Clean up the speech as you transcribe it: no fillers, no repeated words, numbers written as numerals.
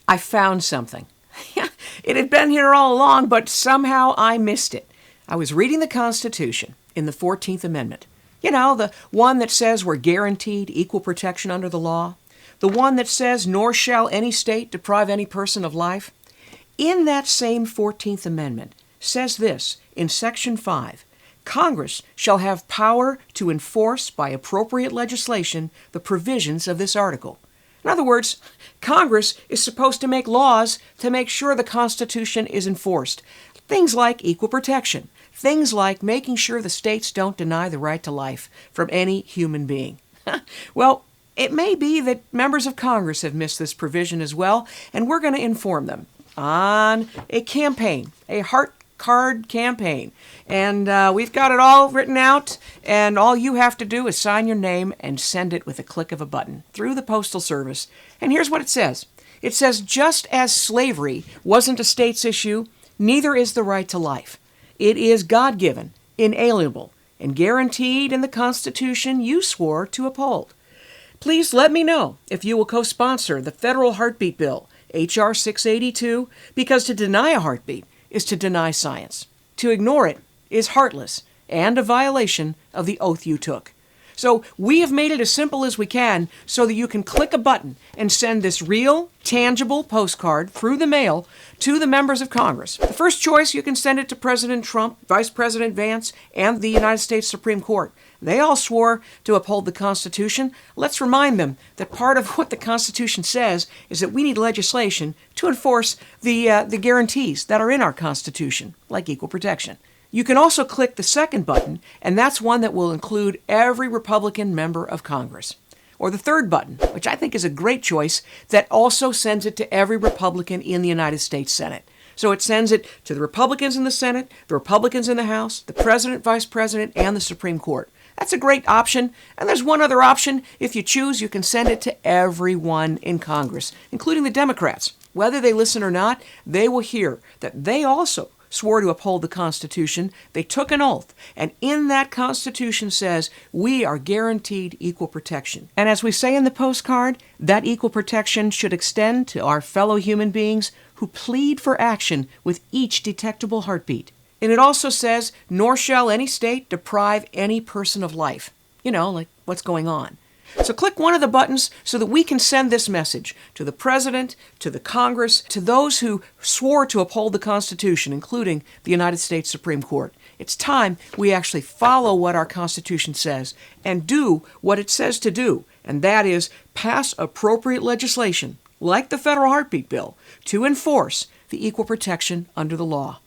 I found something. It had been here all along, but somehow I missed it. I was reading the Constitution in the 14th Amendment. You know, the one that says we're guaranteed equal protection under the law. The one that says, nor shall any state deprive any person of life. In that same 14th Amendment says this, in Section 5, Congress shall have power to enforce by appropriate legislation the provisions of this article. In other words, Congress is supposed to make laws to make sure the Constitution is enforced. Things like equal protection. Things like making sure the states don't deny the right to life from any human being. Well, it may be that members of Congress have missed this provision as well, and we're going to inform them on a campaign, a heart card campaign. And we've got it all written out, and all you have to do is sign your name and send it with a click of a button through the Postal Service. And here's what it says. It says, just as slavery wasn't a state's issue, neither is the right to life. It is God-given, inalienable, and guaranteed in the Constitution you swore to uphold. Please let me know if you will co-sponsor the federal heartbeat bill, H.R. 682, because to deny a heartbeat is to deny science. To ignore it is heartless and a violation of the oath you took. So we have made it as simple as we can so that you can click a button and send this real, tangible postcard through the mail to the members of Congress. The first choice, you can send it to President Trump, Vice President Vance, and the United States Supreme Court. They all swore to uphold the Constitution. Let's remind them that part of what the Constitution says is that we need legislation to enforce the guarantees that are in our Constitution, like equal protection. You can also click the second button, and that's one that will include every Republican member of Congress. Or the third button, which I think is a great choice, that also sends it to every Republican in the United States Senate. So it sends it to the Republicans in the Senate, the Republicans in the House, the President, Vice President, and the Supreme Court. That's a great option. And there's one other option. If you choose, you can send it to everyone in Congress, including the Democrats. Whether they listen or not, they will hear that they also swore to uphold the Constitution. They took an oath, and in that Constitution says we are guaranteed equal protection. And as we say in the postcard, that equal protection should extend to our fellow human beings who plead for action with each detectable heartbeat. And it also says, nor shall any state deprive any person of life. You know, like what's going on. So click one of the buttons so that we can send this message to the President, to the Congress, to those who swore to uphold the Constitution, including the United States Supreme Court. It's time we actually follow what our Constitution says and do what it says to do, and that is pass appropriate legislation, like the federal heartbeat bill, to enforce the equal protection under the law.